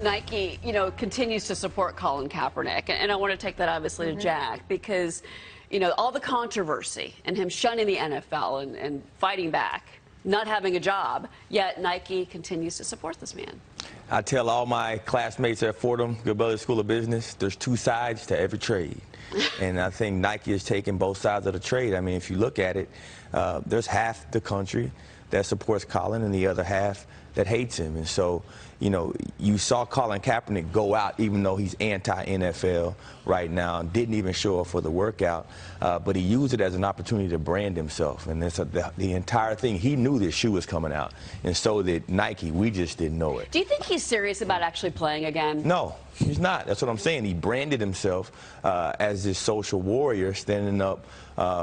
Nike, continues to support Colin Kaepernick, and I want to take that obviously to Jack because, all the controversy and him shunning the NFL and fighting back, not having a job, yet Nike continues to support this man. I tell all my classmates at Fordham, Good Brothers School of Business, there's two sides to every trade. And I think Nike is taking both sides of the trade. I mean, if you look at it, there's half the country that supports Colin and the other half that hates him. And so, you saw Colin Kaepernick go out, even though he's anti-NFL right now, didn't even show up for the workout, but he used it as an opportunity to brand himself. And that's the entire thing. He knew this shoe was coming out, and so did Nike. We just didn't know it. Do you think he's serious about actually playing again? No, he's not. That's what I'm saying. He branded himself as this social warrior standing up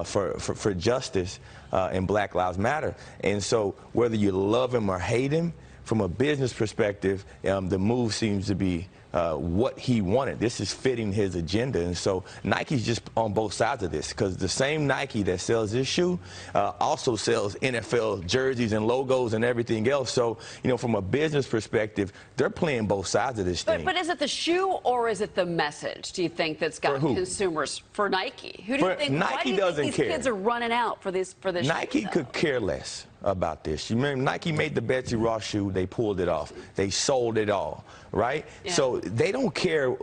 for justice and Black Lives Matter. And so whether you love him or hate him, from a business perspective, the move seems to be what he wanted. This is fitting his agenda. And so Nike's just on both sides of this, because the same Nike that sells this shoe also sells NFL jerseys and logos and everything else. So, from a business perspective, they're playing both sides of this thing. But is it the shoe or is it the message, do you think, that's got consumers for Nike? Who do you think? Nike why do you doesn't think these care. kids are running out for this Nike shoe, could care less about this. You remember Nike made the Betsy Ross shoe, they pulled it off. They sold it all, right? Yeah. So they don't care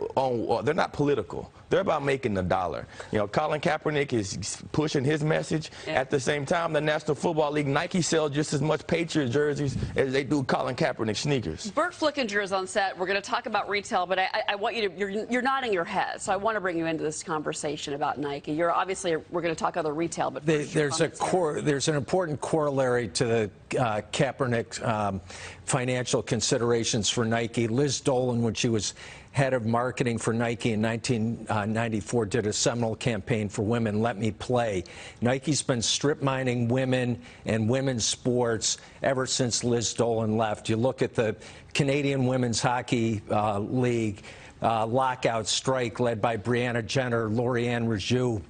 they're not political. They're about making the dollar. Colin Kaepernick is pushing his message. Yeah. At the same time, the National Football League, Nike sells just as much Patriot jerseys as they do Colin Kaepernick sneakers. Burt Flickinger is on set. We're going to talk about retail, but I want you to, you're nodding your head, so I want to bring you into this conversation about Nike. You're obviously, we're going to talk other retail, but there's an important corollary to the Kaepernick financial considerations for Nike. Liz Dolan, when she was head of marketing for Nike in 1994, did a seminal campaign for Women Let Me Play. Nike's been strip mining women and women's sports ever since Liz Dolan left. You look at the Canadian Women's Hockey League lockout strike led by Brianna Jenner, Lorianne Rougeau,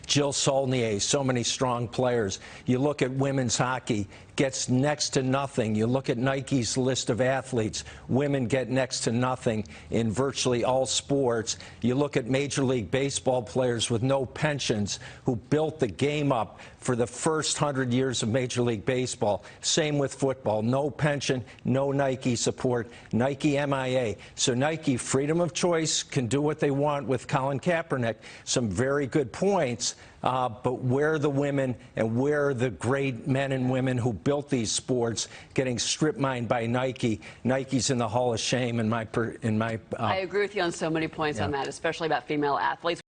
Jill Saulnier, so many strong players. You look at women's hockey, gets next to nothing. You look at Nike's list of athletes, women get next to nothing in virtually all sports. You look at Major League Baseball players with no pensions who built the game up for the first 100 years of Major League Baseball. Same with football, no pension, no Nike support, Nike MIA. So Nike, freedom of choice, can do what they want with Colin Kaepernick. Some very good points. But where are the women and where are the great men and women who built these sports getting strip mined by Nike? Nike's in the Hall of Shame in my I agree with you on so many points on that, especially about female athletes.